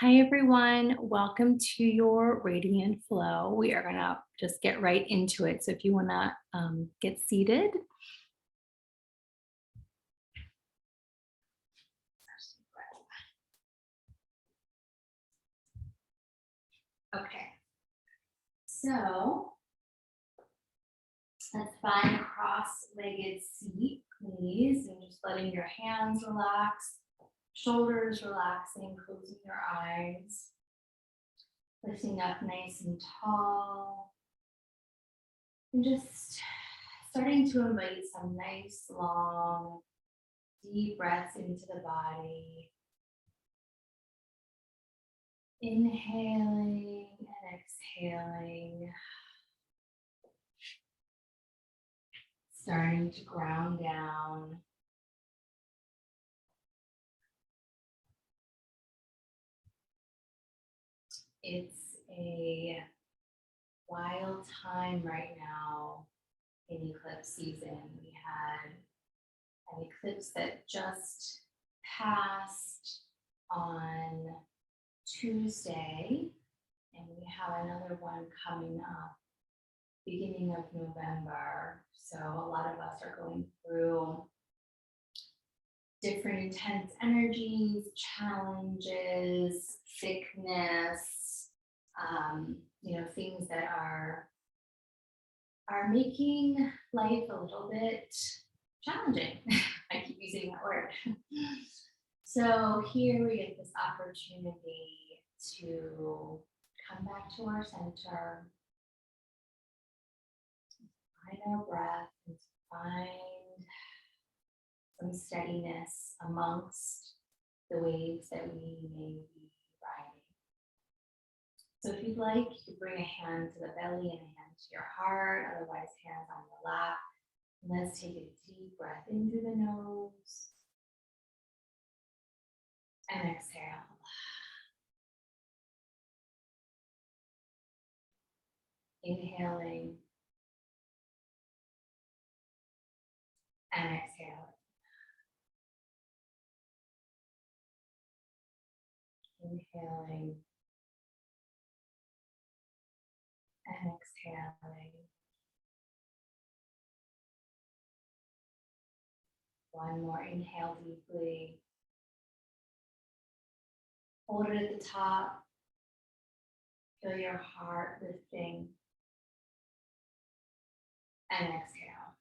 Hi, everyone. Welcome to your radiant flow. We are going to just get right into it. So, if you want to get seated, okay. So, let's find a cross-legged seat, please, and just letting your hands relax, shoulders relaxing, closing your eyes, lifting up nice and tall, and just starting to invite some nice, long, deep breaths into the body. Inhaling and exhaling, starting to ground down. It's a wild time right now in eclipse season. We had an eclipse that just passed on Tuesday, and we have another one coming up beginning of November. So a lot of us are going through different intense energies, challenges, sickness, things that are making life a little bit challenging. I keep using that word. So here we get this opportunity to come back to our center, find our breath, and find some steadiness amongst the waves that we may be riding. So if you'd like, you could bring a hand to the belly and a hand to your heart, otherwise hands on your lap. And let's take a deep breath in through the nose and exhale. Inhaling and exhaling. Inhaling and exhaling. One more inhale deeply. Hold it at the top. Feel your heart lifting. And exhale.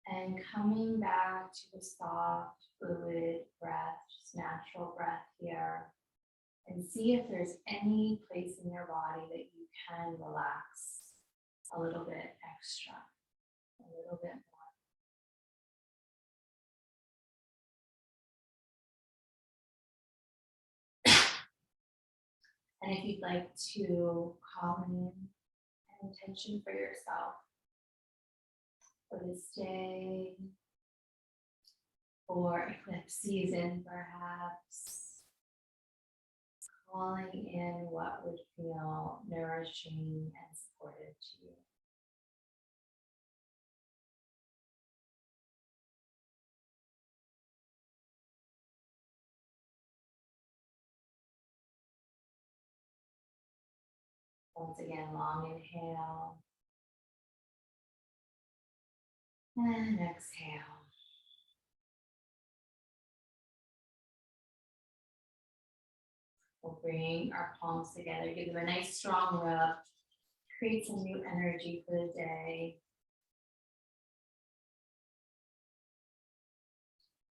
And coming back to the soft, fluid breath, just natural breath here. And see if there's any place in your body that you can relax a little bit extra, a little bit more. And if you'd like to call in an intention for yourself for this day, or eclipse season perhaps, calling in what would feel nourishing and supportive to you. Once again, long inhale and exhale. We'll bring our palms together, give them a nice strong rub, create some new energy for the day.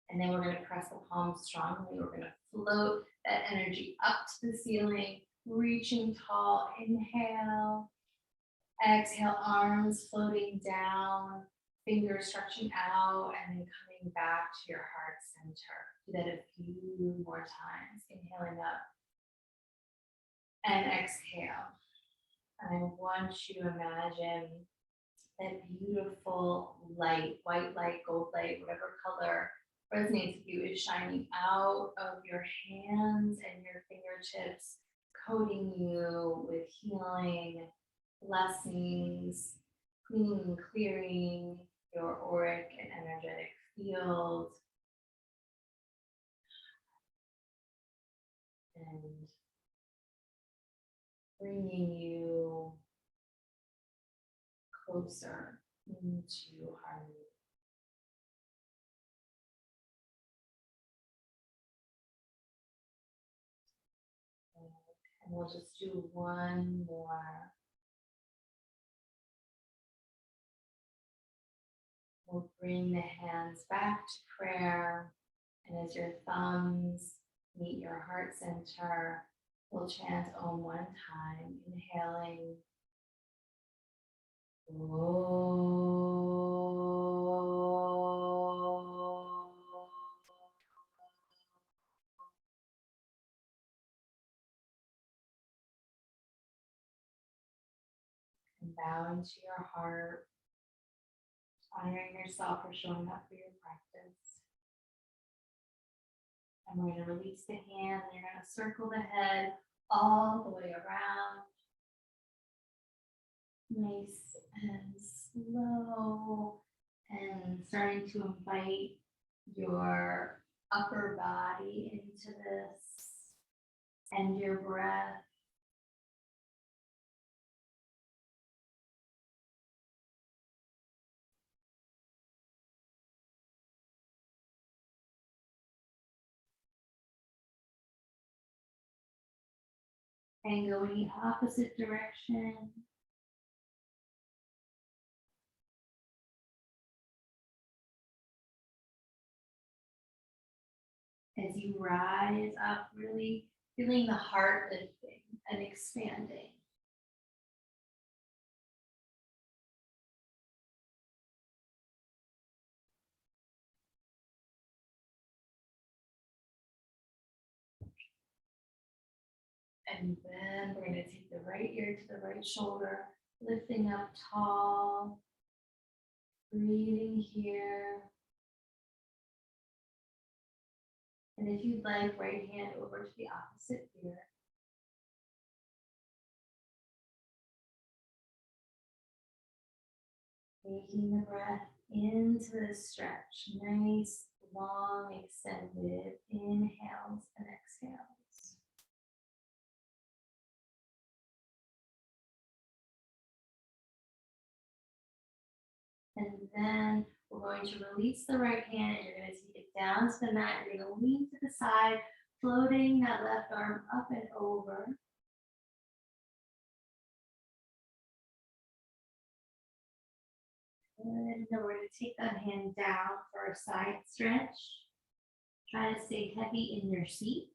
And then we're going to press the palms strongly. We're going to float that energy up to the ceiling, reaching tall. Inhale. Exhale, arms floating down, fingers stretching out, and then coming back to your heart center. Do that a few more times. Inhaling up and exhale. And I want you to imagine that beautiful light, white light, gold light, whatever color resonates with you, is shining out of your hands and your fingertips, coating you with healing, blessings, cleaning and clearing your auric and energetic field. closer into harmony. And we'll just do one more. We'll bring the hands back to prayer. And as your thumbs meet your heart center, we'll chant Om one time, inhaling. And bowing to your heart, honoring yourself for showing up for your practice. And we're going to release the hand, and you're going to circle the head all the way around. Nice and slow, and starting to invite your upper body into this and your breath. And go in the opposite direction. As you rise up, really feeling the heart lifting and expanding. And then we're going to take the right ear to the right shoulder, lifting up tall, breathing here. And if you'd like, right hand over to the opposite ear. Taking the breath into the stretch, nice, long, extended inhales and exhales. And then we're going to release the right hand, and you're going to take it down to the mat. You're going to lean to the side, floating that left arm up and over. Good. And then we're going to take that hand down for a side stretch. Try to stay heavy in your seat.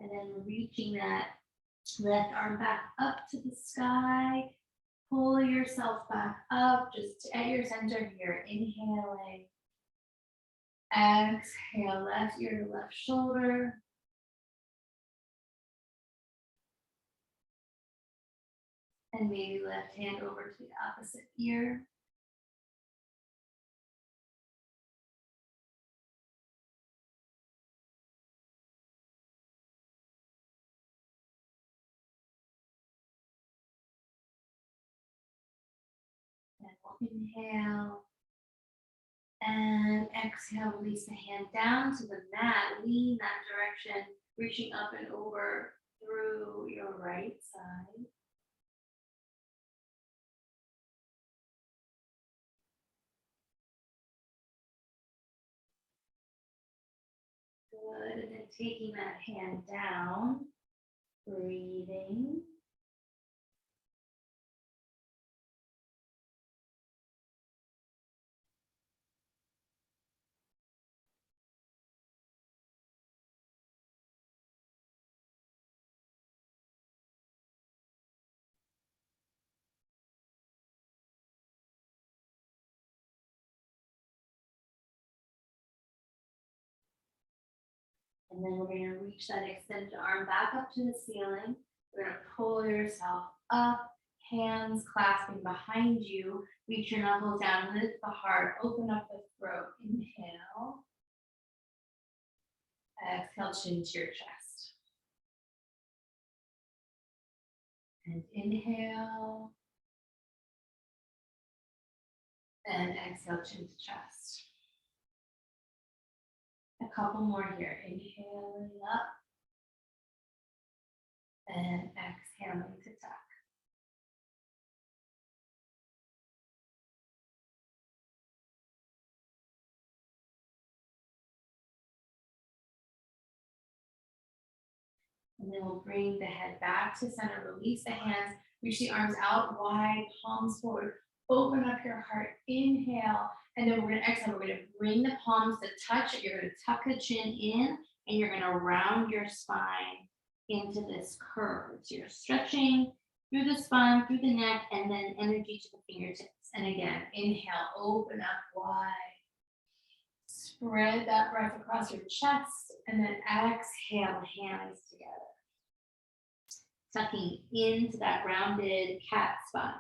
And then reaching that left arm back up to the sky. Pull yourself back up just at your center here. Inhaling. Exhale, left ear to left shoulder. And maybe left hand over to the opposite ear. And we'll inhale. And exhale, release the hand down to the mat. Lean that direction, reaching up and over through your right side. Good, and then taking that hand down, breathing. And then we're going to reach that extended arm back up to the ceiling. We're going to pull yourself up, hands clasping behind you. Reach your knuckles down, lift the heart, open up the throat. Inhale. Exhale, chin to your chest. And inhale. And exhale, chin to chest. A couple more here. Inhaling up. And exhaling to tuck. And then we'll bring the head back to center, release the hands, reach the arms out wide, palms forward, open up your heart, inhale, and then we're gonna exhale, we're gonna bring the palms to touch, you're gonna tuck the chin in, and you're gonna round your spine into this curve. So you're stretching through the spine, through the neck, and then energy to the fingertips. And again, inhale, open up wide. Spread that breath across your chest, and then exhale, hands together. Tucking into that rounded cat spine.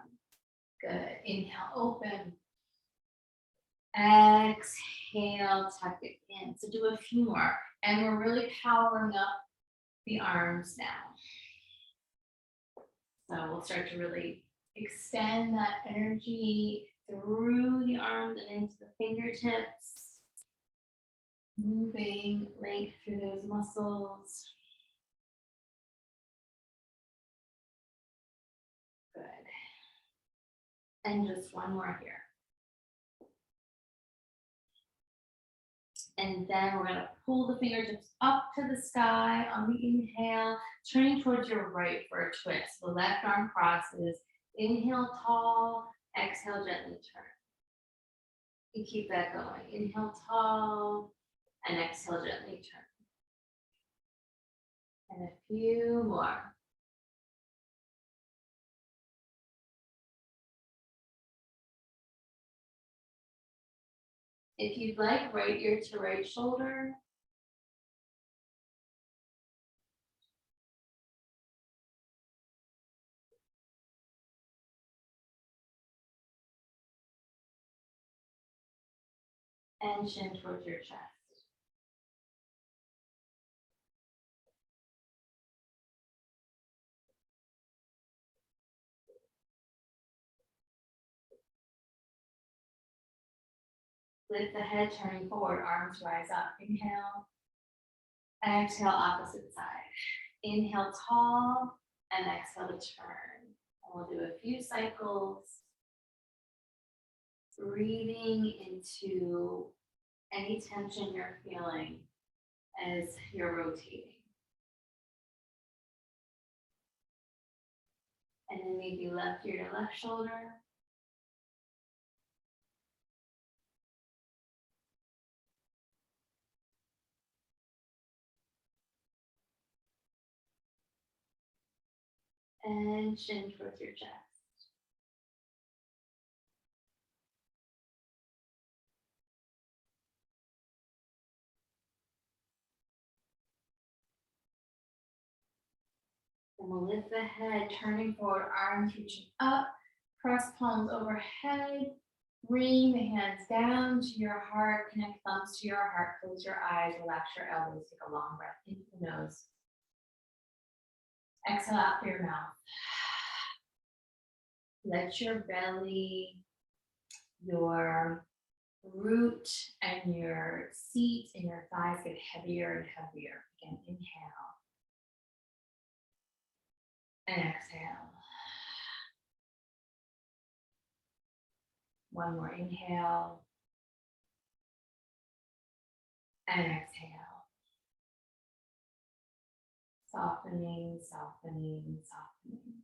Good. Inhale, open. Exhale, tuck it in. So do a few more. And we're really powering up the arms now. So we'll start to really extend that energy through the arms and into the fingertips. Moving length through those muscles. Good. And just one more here. And then we're going to pull the fingertips up to the sky on the inhale, turning towards your right for a twist. The left arm crosses. Inhale tall, exhale gently turn. You keep that going. Inhale tall and exhale gently turn. And a few more. If you'd like, right ear to right shoulder. And chin towards your chest. Lift the head, turning forward, arms rise up. Inhale. Exhale, opposite side. Inhale tall and exhale to turn. And we'll do a few cycles. Breathing into any tension you're feeling as you're rotating. And then maybe left ear to left shoulder. And chin towards your chest. And we'll lift the head, turning forward, arms reaching up, press palms overhead, bring the hands down to your heart, connect thumbs to your heart, close your eyes, relax your elbows, take a long breath into the nose. Exhale out through your mouth. Let your belly, your root, and your seat and your thighs get heavier and heavier. Again, inhale. And exhale. One more inhale. And exhale. Softening, softening, softening.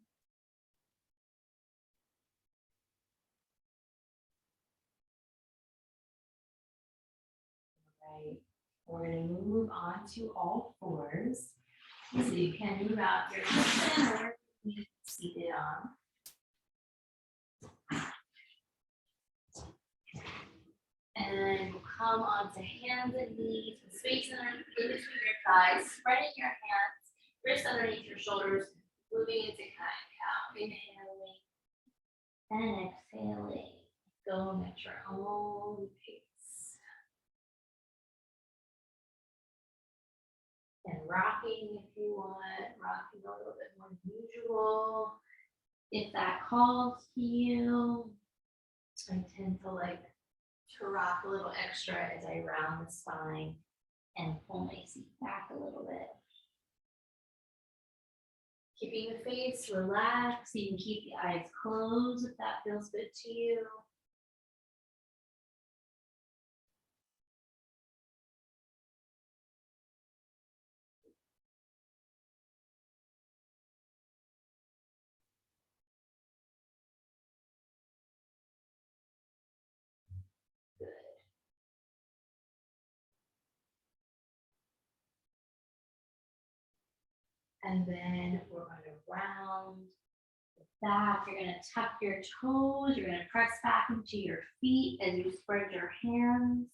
Right. We're going to move on to all fours. So you can move out your cushion or feet seated on. And we'll come onto hands and knees, with space in between your thighs, spreading your hands, wrists underneath your shoulders, moving into cat cow. Inhaling and exhaling. Going at your own pace. And rocking if you want, rocking a little bit more than usual. If that calls to you, I tend to like to rock a little extra as I round the spine and pull my seat back a little bit. Keeping the face relaxed, you can keep the eyes closed if that feels good to you. Good. And then we're going to round back. You're going to tuck your toes. You're going to press back into your feet as you spread your hands.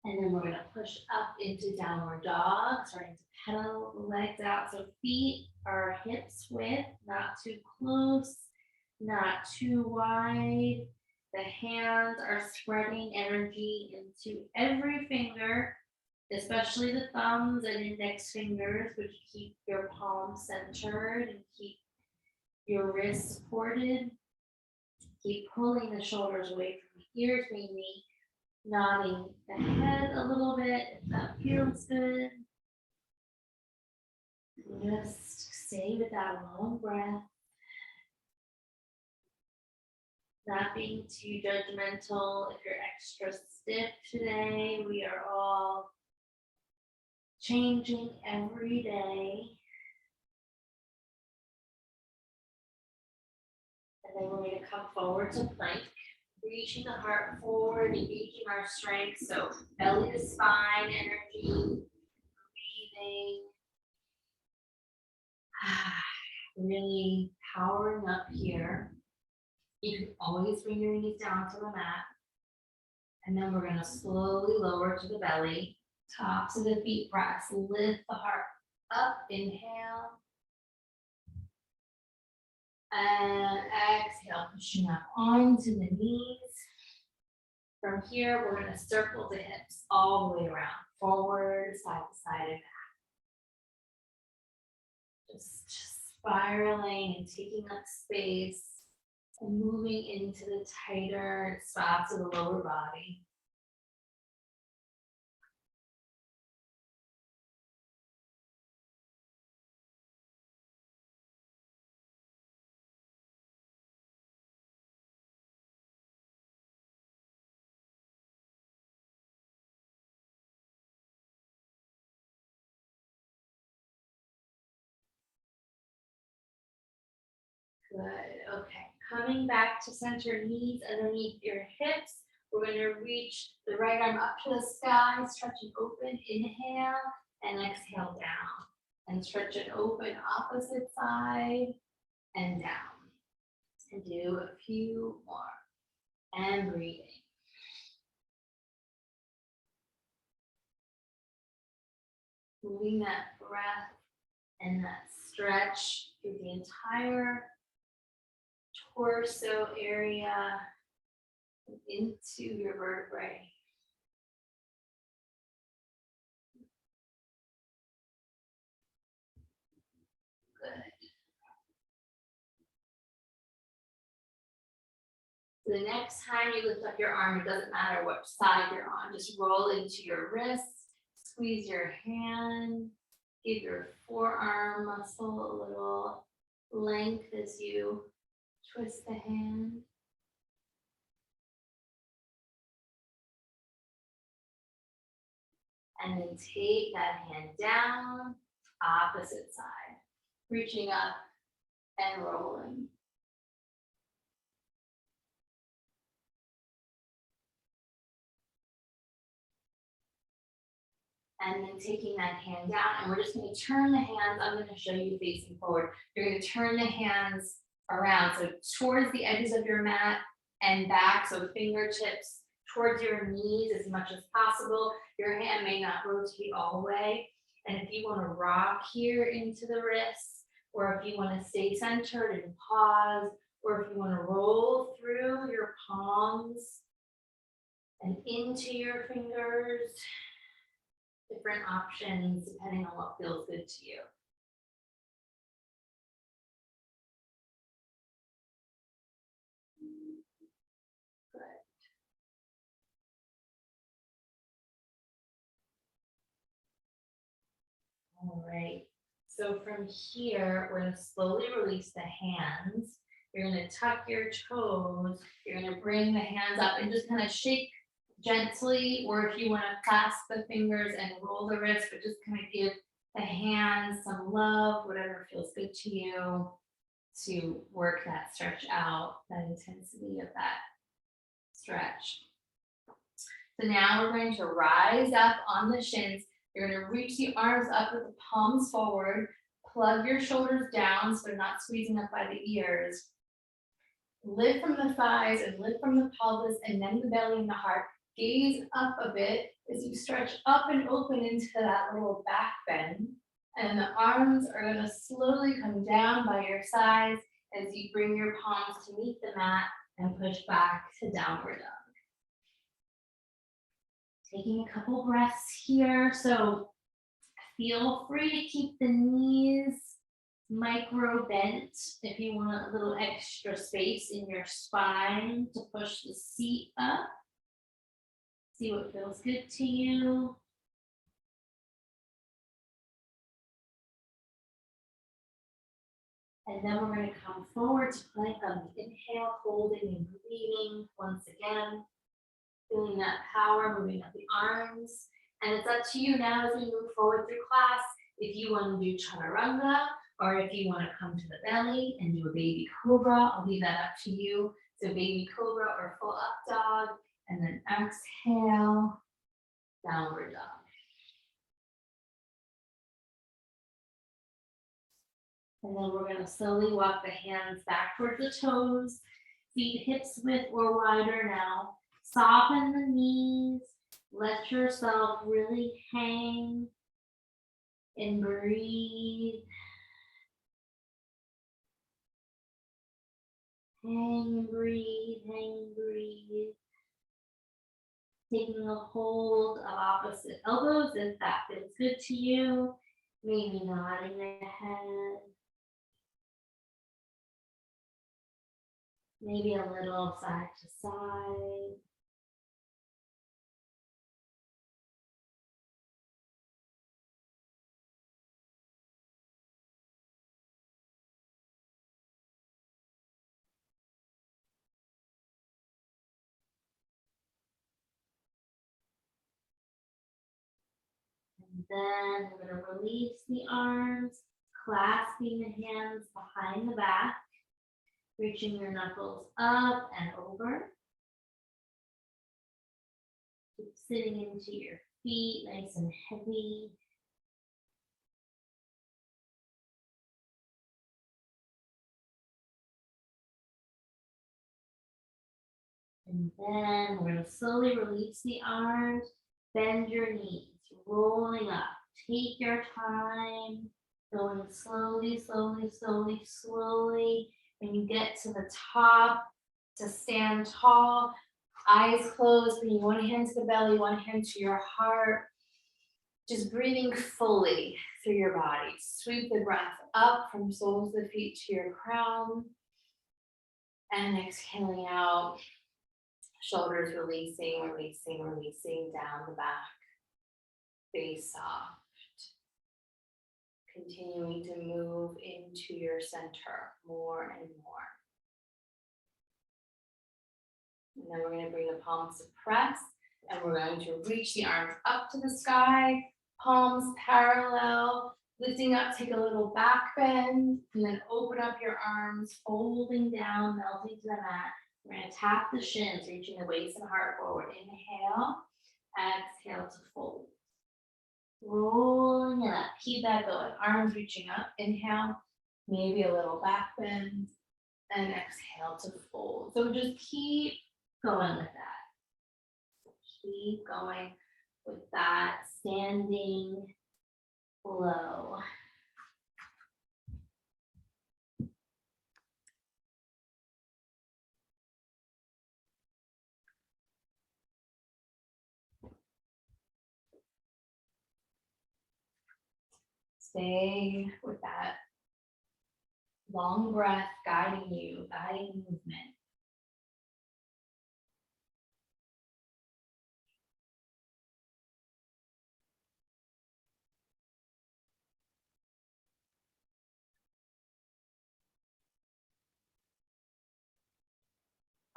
And then we're going to push up into downward dog, starting to pedal the legs out. So feet are hips width, not too close, not too wide. The hands are spreading energy into every finger, especially the thumbs and index fingers, which keep your palms centered and keep your wrists supported. Keep pulling the shoulders away from the ears, maybe nodding the head a little bit if that feels good. Just stay with that long breath. Not being too judgmental if you're extra stiff today. We are all changing every day. And then we're going to come forward to plank, reaching the heart forward, engaging our strength. So belly to spine energy, breathing. Really powering up here. You can always bring your knees down to the mat. And then we're going to slowly lower to the belly. Tops of the feet press. Lift the heart up. Inhale. And exhale, pushing up onto the knees. From here, we're going to circle the hips all the way around. Forward, side to side, and back. Just spiraling and taking up space and moving into the tighter spots of the lower body. Good, okay. Coming back to center, knees underneath your hips. We're going to reach the right arm up to the sky, stretching open, inhale, and exhale down. And stretch it open, opposite side, and down. And do a few more. And breathing. Moving that breath and that stretch through the entire torso area into your vertebrae. Good. So the next time you lift up your arm, it doesn't matter what side you're on, just roll into your wrist, squeeze your hand, give your forearm muscle a little length as you twist the hand. And then take that hand down, opposite side, reaching up and rolling. And then taking that hand down, and we're just going to turn the hands. I'm going to show you facing forward. You're going to turn the hands around, so towards the edges of your mat and back, so fingertips towards your knees as much as possible. Your hand may not rotate all the way. And if you want to rock here into the wrists, or if you want to stay centered and pause, or if you want to roll through your palms and into your fingers, different options depending on what feels good to you. All right. So from here, we're going to slowly release the hands. You're going to tuck your toes. You're going to bring the hands up and just kind of shake gently, or if you want to clasp the fingers and roll the wrist, but just kind of give the hands some love, whatever feels good to you, to work that stretch out, that intensity of that stretch. So now we're going to rise up on the shins. You're going to reach the arms up with the palms forward, plug your shoulders down so they're not squeezing up by the ears. Lift from the thighs and lift from the pelvis and then the belly and the heart. Gaze up a bit as you stretch up and open into that little back bend. And the arms are going to slowly come down by your sides as you bring your palms to meet the mat and push back to downward dog. Taking a couple breaths here. So feel free to keep the knees micro bent if you want a little extra space in your spine to push the seat up. See what feels good to you. And then we're going to come forward to plank on the inhale, holding and breathing once again. Feeling that power, moving up the arms. And it's up to you now as we move forward through class, if you want to do chaturanga or if you want to come to the belly and do a baby cobra. I'll leave that up to you. So baby cobra or full up dog, and then exhale, downward dog. And then we're going to slowly walk the hands back towards the toes, feet hips width or wider now. Soften the knees, let yourself really hang and breathe. Hang and breathe, hang and breathe. Taking a hold of opposite elbows if that feels good to you. Maybe nodding the head. Maybe a little side to side. And then we're going to release the arms, clasping the hands behind the back, reaching your knuckles up and over. Keep sitting into your feet, nice and heavy. And then we're going to slowly release the arms, bend your knees, rolling up. Take your time, going slowly, slowly, slowly, slowly. When you get to the top, to stand tall, eyes closed, bringing one hand to the belly, one hand to your heart. Just breathing fully through your body. Sweep the breath up from soles of the feet to your crown. And exhaling out. Shoulders releasing, releasing, releasing down the back. Face soft. Continuing to move into your center more and more. And then we're going to bring the palms to press, and we're going to reach the arms up to the sky, palms parallel, lifting up, take a little back bend, and then open up your arms, folding down, melting to the mat. We're going to tap the shins, reaching the waist and heart forward. Inhale, exhale to fold. Rolling it up, keep that going. Arms reaching up, inhale, maybe a little back bend, and exhale to fold. So just keep going with that. Keep going with that standing flow. Stay with that long breath guiding you, guiding movement.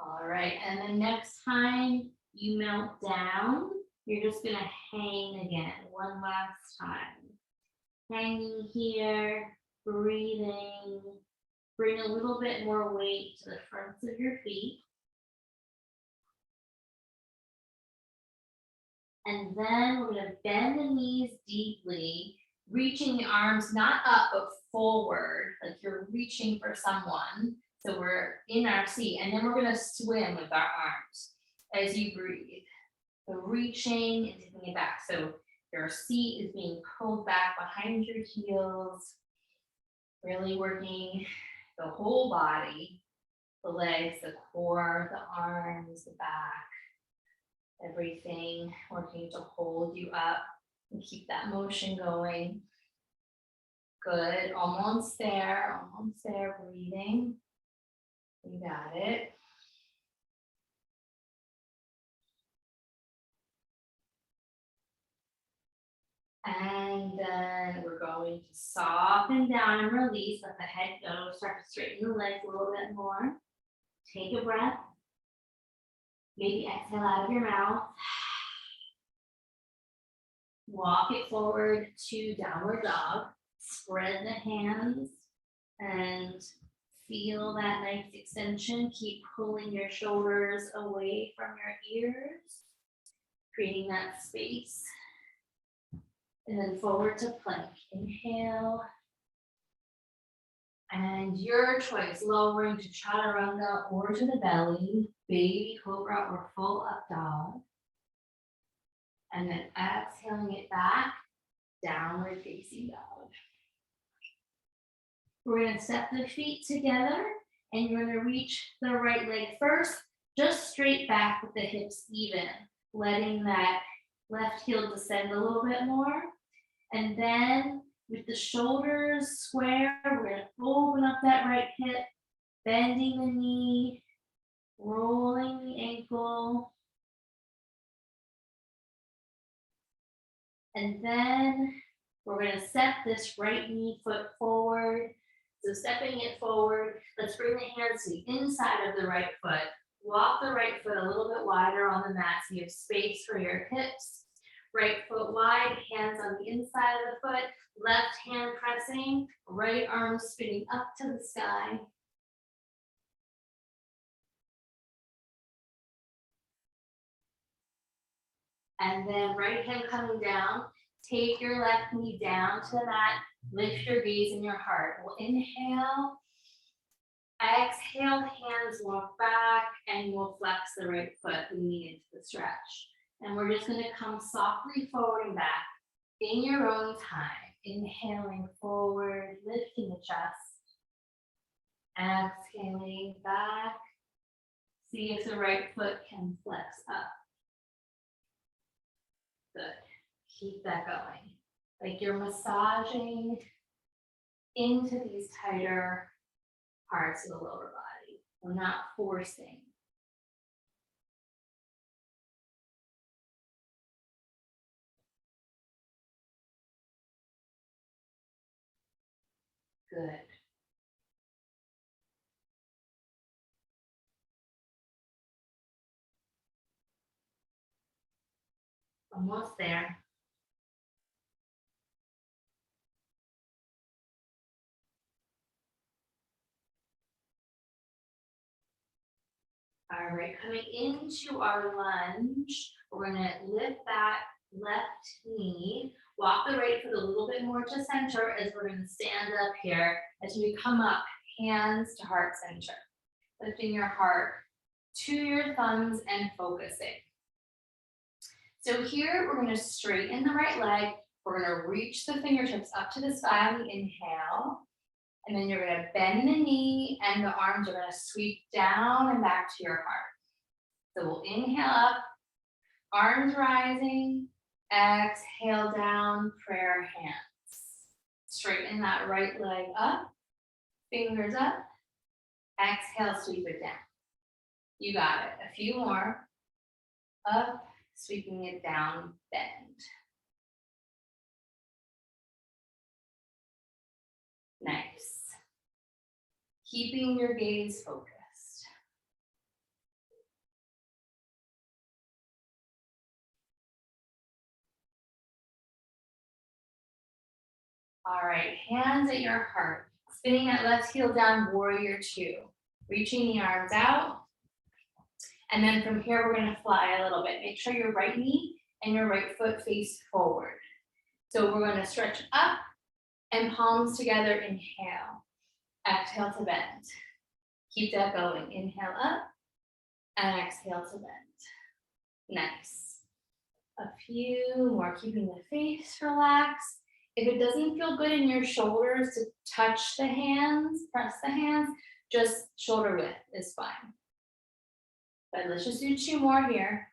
All right, and then next time you melt down, you're just gonna hang again, one last time. Hanging here, breathing. Bring a little bit more weight to the fronts of your feet. And then we're gonna bend the knees deeply, reaching the arms not up, but forward, like you're reaching for someone. So we're in our seat, and then we're gonna swim with our arms as you breathe. So reaching and taking it back. So your seat is being pulled back behind your heels, really working the whole body, the legs, the core, the arms, the back, everything working to hold you up and keep that motion going. Good, almost there, breathing. You got it. And then we're going to soften down and release, let the head go, start to straighten the legs a little bit more. Take a breath. Maybe exhale out of your mouth. Walk it forward to downward dog. Spread the hands and feel that nice extension. Keep pulling your shoulders away from your ears, creating that space. And then forward to plank. Inhale. And your choice, lowering to chaturanga or to the belly, baby cobra or full up dog. And then exhaling it back, downward facing dog. We're gonna step the feet together and you're gonna reach the right leg first, just straight back with the hips even, letting that left heel descend a little bit more. And then with the shoulders square, we're gonna open up that right hip, bending the knee, rolling the ankle. And then we're gonna step this right knee foot forward. So stepping it forward, let's bring the hands to the inside of the right foot. Walk the right foot a little bit wider on the mat so you have space for your hips. Right foot wide, hands on the inside of the foot, left hand pressing, right arm spinning up to the sky. And then right hand coming down, take your left knee down to the mat, lift your gaze in your heart. We'll inhale, exhale, hands walk back, and we'll flex the right foot, leaning into the stretch. And we're just gonna come softly forward and back in your own time. Inhaling forward, lifting the chest. Exhaling back. See if the right foot can flex up. Good. Keep that going. Like you're massaging into these tighter parts of the lower body. We're not forcing. Good. Almost there. All right, coming into our lunge, we're gonna lift that left knee, walk the right foot a little bit more to center as we're gonna stand up here. As we come up, hands to heart center, lifting your heart to your thumbs and focusing. So here, we're gonna straighten the right leg. We're gonna reach the fingertips up to the sky on the inhale. And then you're gonna bend the knee and the arms are gonna sweep down and back to your heart. So we'll inhale up, arms rising, exhale down, prayer hands. Straighten that right leg up, fingers up, exhale, sweep it down. You got it, a few more. Up, sweeping it down, bend. Nice. Keeping your gaze focused. All right, hands at your heart. Spinning that left heel down, warrior two. Reaching the arms out. And then from here, we're gonna fly a little bit. Make sure your right knee and your right foot face forward. So we're gonna stretch up and palms together, inhale. Exhale to bend. Keep that going. Inhale up and exhale to bend. Nice. A few more, keeping the face relaxed. If it doesn't feel good in your shoulders to touch the hands, press the hands, just shoulder width is fine. But let's just do two more here.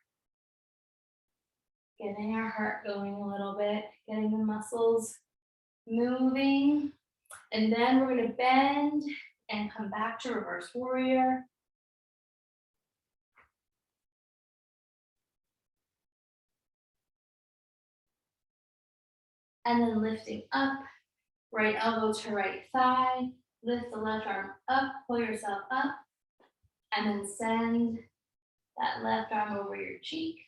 Getting our heart going a little bit, getting the muscles moving. And then we're gonna bend and come back to reverse warrior. And then lifting up, right elbow to right thigh, lift the left arm up, pull yourself up, and then send that left arm over your cheek.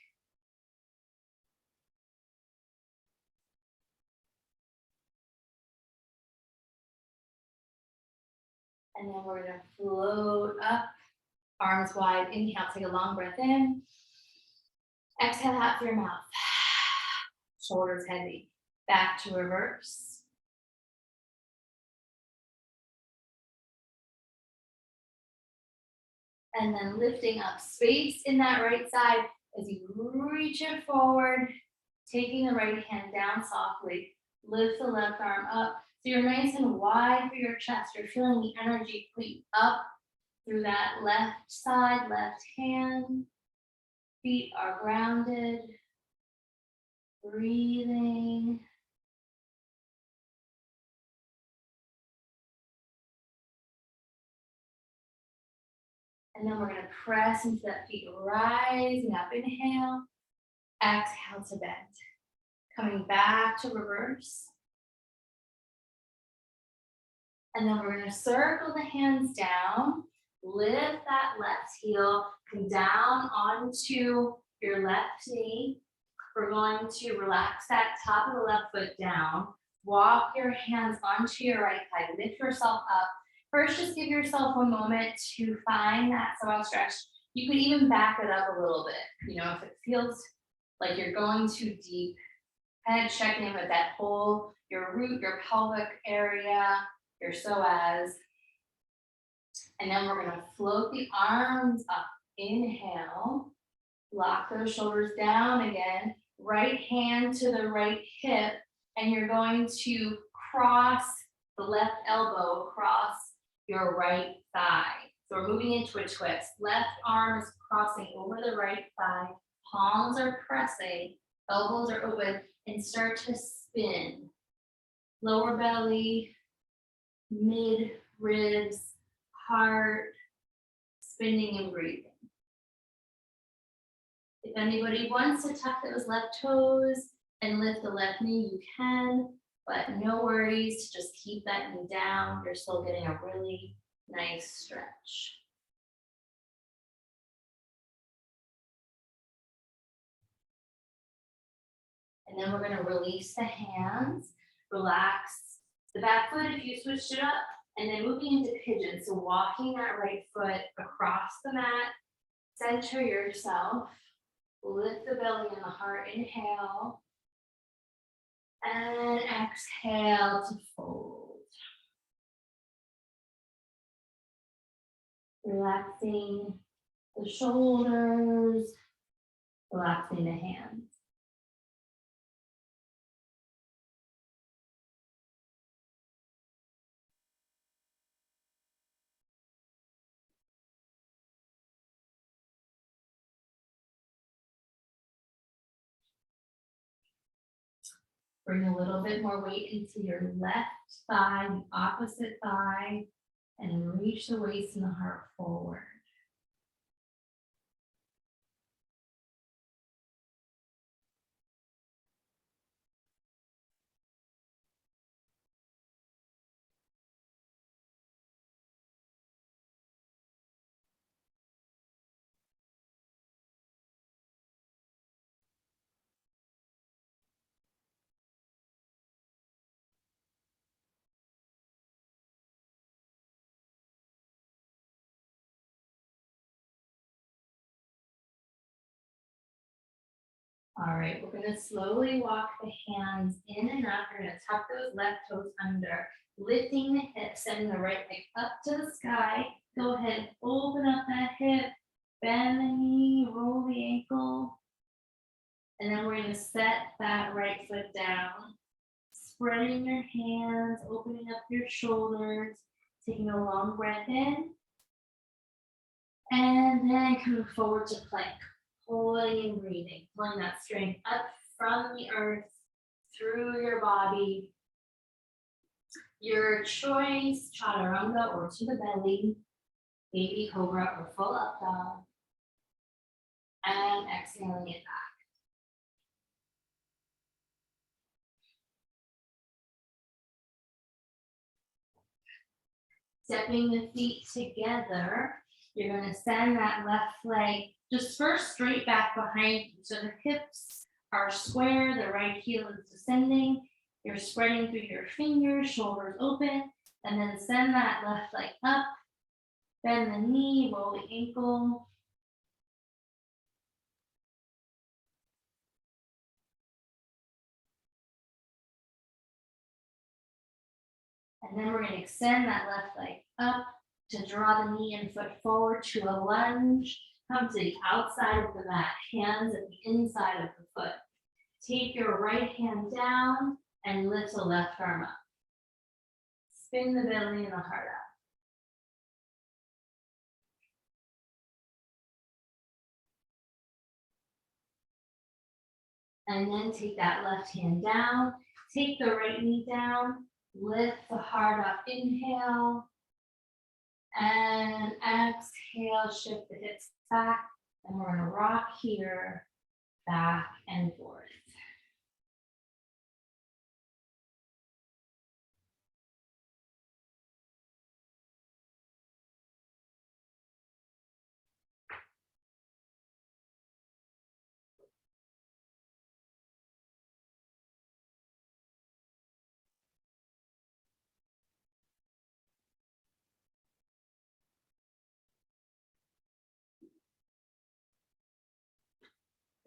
And then we're gonna float up, arms wide. Inhale, take a long breath in. Exhale out through your mouth. Shoulders heavy. Back to reverse. And then lifting up, space in that right side as you reach it forward, taking the right hand down softly. Lift the left arm up. So you're nice and wide for your chest. You're feeling the energy pull up through that left side, left hand. Feet are grounded. Breathing. And then we're going to press into that feet, rising up. Inhale. Exhale to bend. Coming back to reverse. And then we're going to circle the hands down. Lift that left heel. Come down onto your left knee. We're going to relax that top of the left foot down. Walk your hands onto your right thigh. Lift yourself up. First, just give yourself a moment to find that side stretch. You could even back it up a little bit. You know, if it feels like you're going too deep, kind of check in with that whole, your root, your pelvic area, your psoas. And then we're gonna float the arms up. Inhale, lock those shoulders down again. Right hand to the right hip, and you're going to cross the left elbow across your right thigh. So we're moving into a twist. Left arm is crossing over the right thigh. Palms are pressing, elbows are open, and start to spin. Lower belly, mid ribs, heart, spinning and breathing. If anybody wants to tuck those left toes and lift the left knee, you can, but no worries, just keep that knee down. You're still getting a really nice stretch. And then we're gonna release the hands, relax the back foot if you switched it up, and then moving into pigeon. So walking that right foot across the mat, center yourself, lift the belly and the heart, inhale, and exhale to fold. Relaxing the shoulders, relaxing the hands. Bring a little bit more weight into your left thigh, the opposite thigh, and reach the waist and the heart forward. All right, we're gonna slowly walk the hands in and up. You're gonna tuck those left toes under, lifting the hips, sending the right leg up to the sky. Go ahead, open up that hip, bend the knee, roll the ankle. And then we're gonna set that right foot down, spreading your hands, opening up your shoulders, taking a long breath in. And then coming forward to plank, pulling and breathing, pulling that strength up from the earth through your body. Your choice, chaturanga or to the belly, baby cobra or full up dog. And exhaling it back. Stepping the feet together, you're going to send that left leg just first straight back behind you. So the hips are square, the right heel is descending. You're spreading through your fingers, shoulders open, and then send that left leg up. Bend the knee, roll the ankle. And then we're going to extend that left leg up to draw the knee and foot forward to a lunge. Come to the outside of the mat, hands at the inside of the foot. Take your right hand down and lift the left arm up. Spin the belly and the heart up. And then take that left hand down. Take the right knee down. Lift the heart up. Inhale. And exhale, shift the hips back. And we're gonna rock here, back and forth.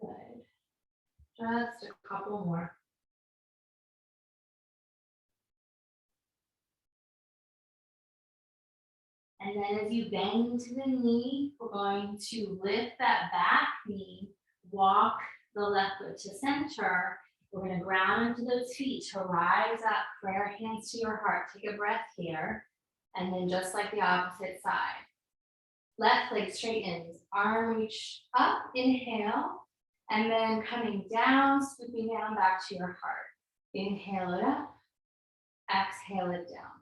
Good. Just a couple more. And then as you bend to the knee, we're going to lift that back knee, walk the left foot to center. We're going to ground into those feet to rise up, prayer hands to your heart. Take a breath here. And then just like the opposite side. Left leg straightens, arm reach up, inhale. And then coming down, swooping down back to your heart. Inhale it up, exhale it down.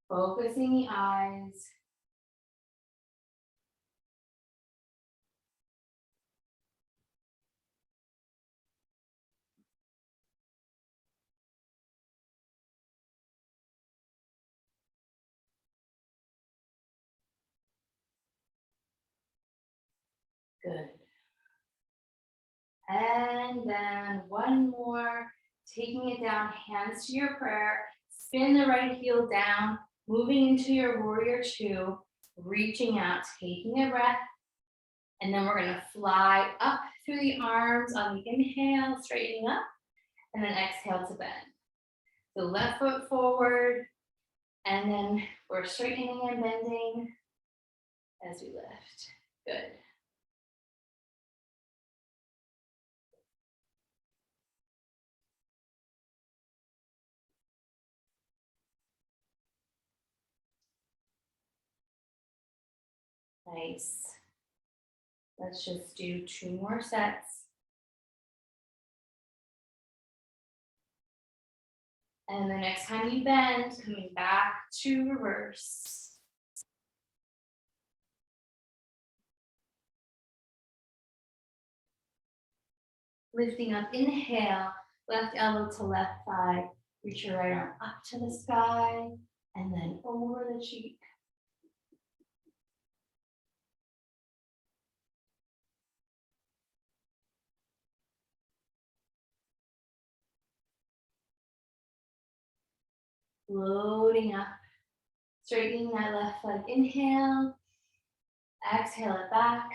Focusing the eyes. Good. And then one more, taking it down, hands to your prayer. Spin the right heel down, moving into your warrior two, reaching out, taking a breath. And then we're gonna fly up through the arms on the inhale, straightening up, and then exhale to bend. So left foot forward, and then we're straightening and bending as we lift. Good. Nice. Let's just do 2 more sets. And the next time you bend, coming back to reverse. Lifting up, inhale, left elbow to left thigh. Reach your right arm up to the sky and then over the cheek. Floating up, straightening that left leg, inhale, exhale it back.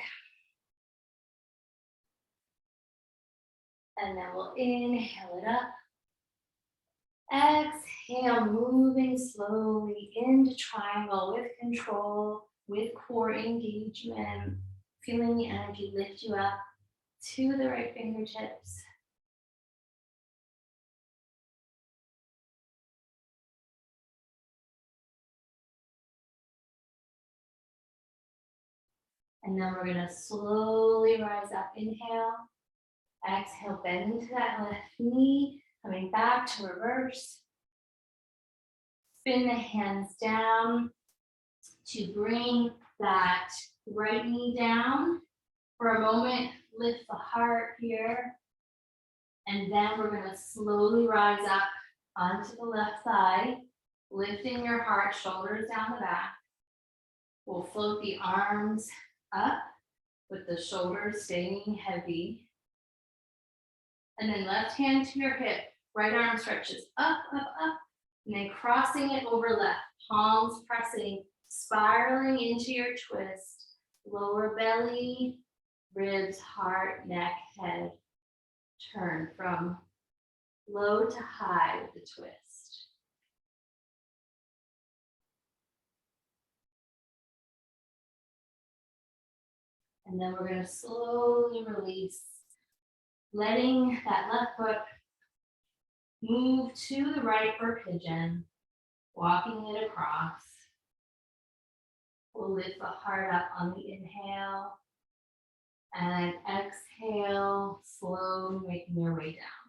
And then we'll inhale it up. Exhale, moving slowly into triangle with control, with core engagement. Feeling the energy lift you up to the right fingertips. And then we're going to slowly rise up. Inhale. Exhale, bend into that left knee. Coming back to reverse. Spin the hands down to bring that right knee down. For a moment, lift the heart here. And then we're going to slowly rise up onto the left side, lifting your heart, shoulders down the back. We'll float the arms up with the shoulders staying heavy. And then left hand to your hip, right arm stretches up, up, up. And then crossing it over left, palms pressing, spiraling into your twist. Lower belly, ribs, heart, neck, head. Turn from low to high with the twist. And then we're going to slowly release, letting that left foot move to the right for pigeon, walking it across. We'll lift the heart up on the inhale and exhale, slowly making your way down.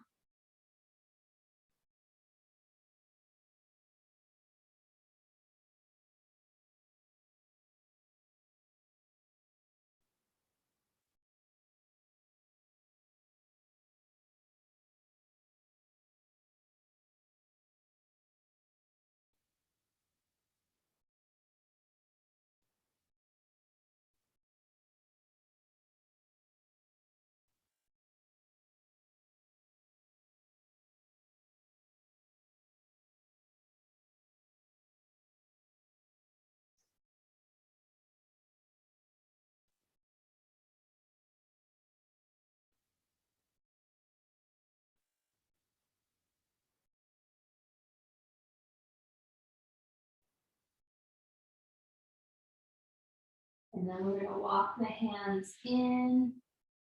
And then we're going to walk the hands in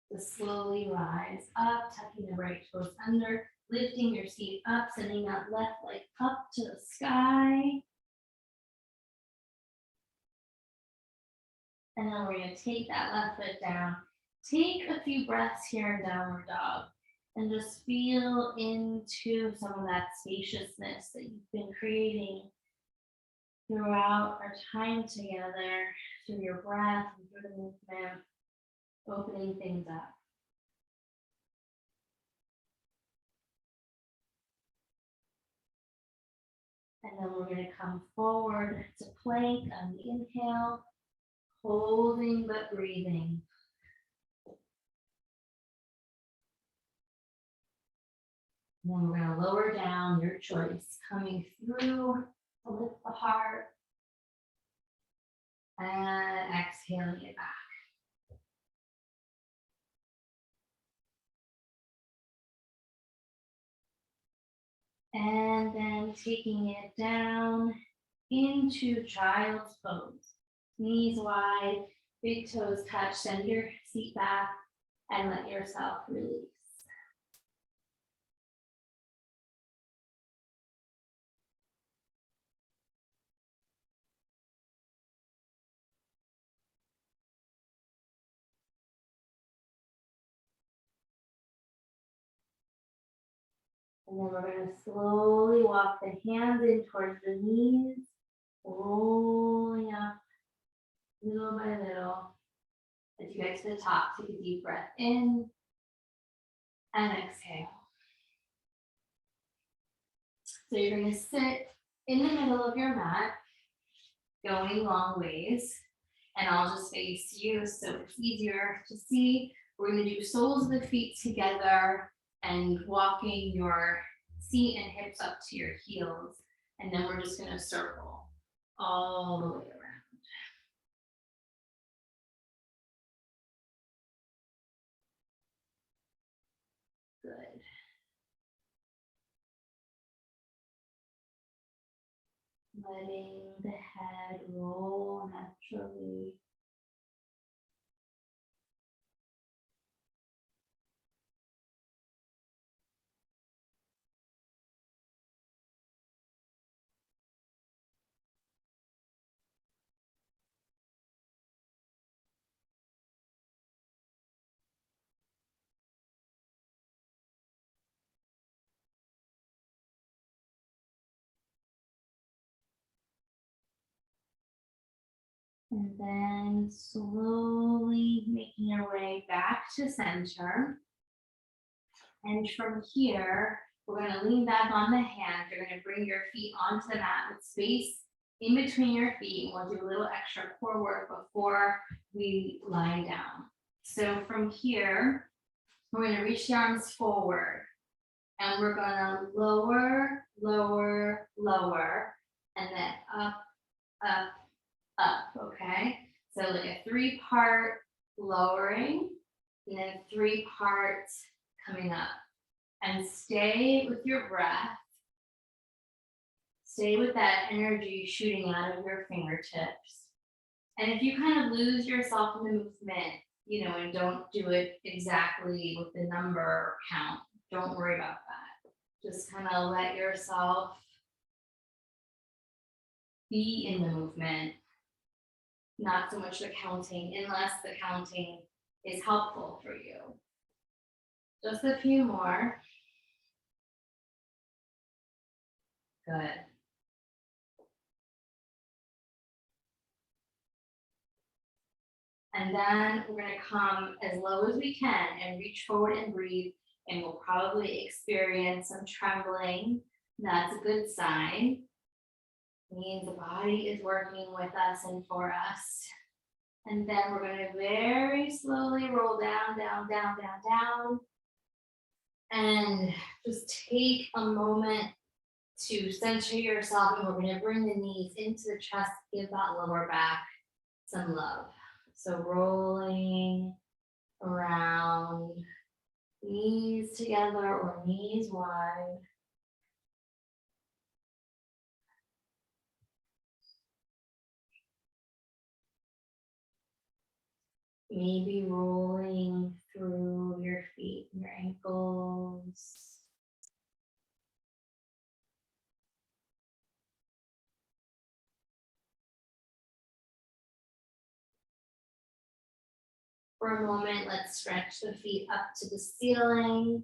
to slowly rise up, tucking the right toes under, lifting your seat up, sending that left leg up to the sky. And then we're going to take that left foot down. Take a few breaths here in downward dog and just feel into some of that spaciousness that you've been creating throughout our time together, through your breath and through the movement, opening things up. And then we're going to come forward to plank on the inhale, holding but breathing. And then we're going to lower down, your choice, coming through to lift the heart and exhaling it back. And then taking it down into child's pose. Knees wide, big toes touch, send your seat back and let yourself release. And then we're going to slowly walk the hands in towards the knees, rolling up little by little. As you get to the top, take a deep breath in and exhale. So you're going to sit in the middle of your mat, going long ways, and I'll just face you so it's easier to see. We're going to do soles of the feet together and walking your seat and hips up to your heels. And then we're just going to circle all the way around. Good. letting the head roll naturally. And then slowly making your way back to center. And from here, we're going to lean back on the hand. You're going to bring your feet onto the mat with space in between your feet. We'll do a little extra core work before we lie down. So from here, we're going to reach the arms forward. And we're going to lower, lower, lower, and then up, up, up, okay? So like a 3-part lowering, and then 3 parts coming up. And stay with your breath. Stay with that energy shooting out of your fingertips. And if you kind of lose yourself in the movement, and don't do it exactly with the number count, don't worry about that. Just kind of let yourself be in the movement, not so much the counting, unless the counting is helpful for you. Just a few more. Good. And then we're going to come as low as we can and reach forward and breathe. And we'll probably experience some trembling. That's a good sign. It means the body is working with us and for us. And then we're going to very slowly roll down, down, down, down, down. And just take a moment to center yourself. And we're going to bring the knees into the chest, give that lower back some love. So rolling around, knees together or knees wide. Maybe rolling through your feet and your ankles. For a moment, let's stretch the feet up to the ceiling.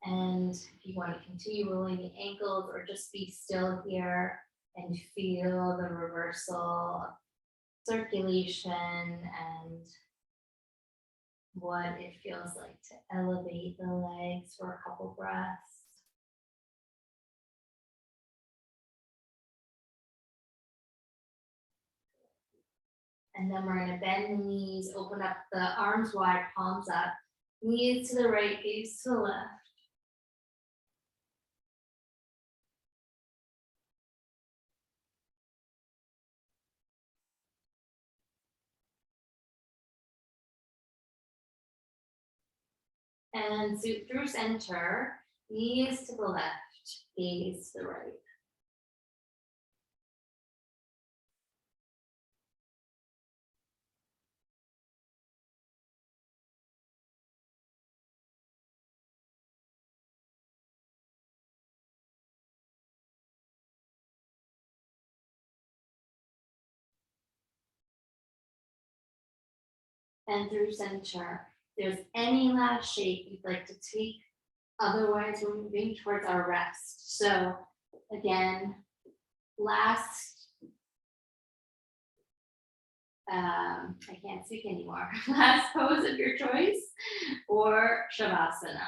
And if you want to continue rolling the ankles or just be still here and feel the reversal of circulation and what it feels like to elevate the legs for a couple breaths. And then we're going to bend the knees, open up the arms wide, palms up, knees to the right, gaze to the left. And through center, knees to the left, gaze to the right. And through center, if there's any last shape you'd like to take, otherwise we're moving towards our rest. So again, last, I can't speak anymore, last pose of your choice or Shavasana.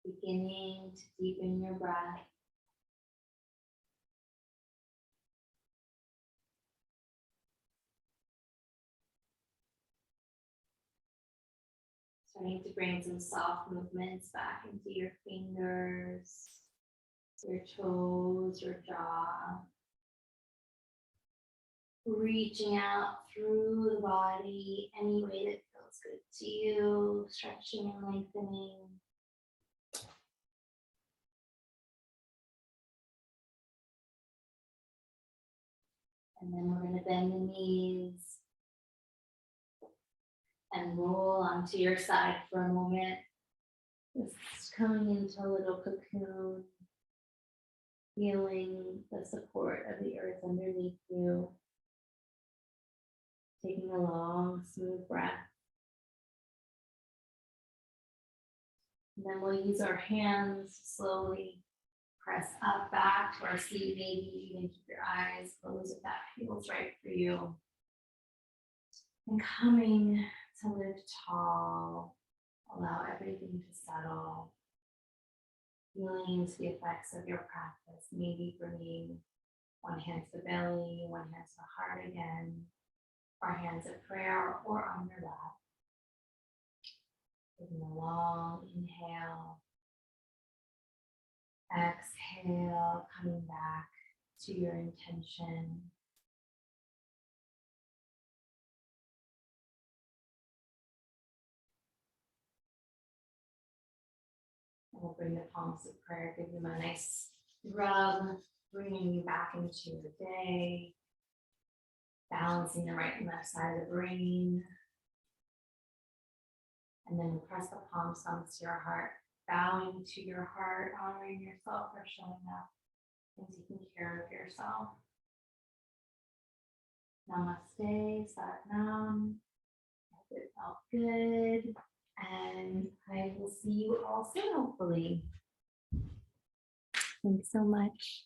beginning to deepen your breath. Starting to bring some soft movements back into your fingers, your toes, your jaw. Reaching out through the body any way that feels good to you, stretching and lengthening. And then we're going to bend the knees and roll onto your side for a moment. Just coming into a little cocoon, feeling the support of the earth underneath you. Taking a long, smooth breath. And then we'll use our hands to slowly press up back to our seat. Maybe even keep your eyes closed if that feels right for you. And coming to lift tall, allow everything to settle. Feeling into the effects of your practice, maybe bringing one hand to the belly, one hand to the heart again, or hands of prayer or on your lap. Taking a long inhale. Exhale, coming back to your intention. And we'll bring the palms of prayer, give them a nice rub, bringing you back into your day, balancing the right and left side of the brain. And then press the palms down to your heart, bowing to your heart, honoring yourself for showing up and taking care of yourself. Namaste, Satnam. Hope it felt good. And I will see you all soon, hopefully. Thanks so much.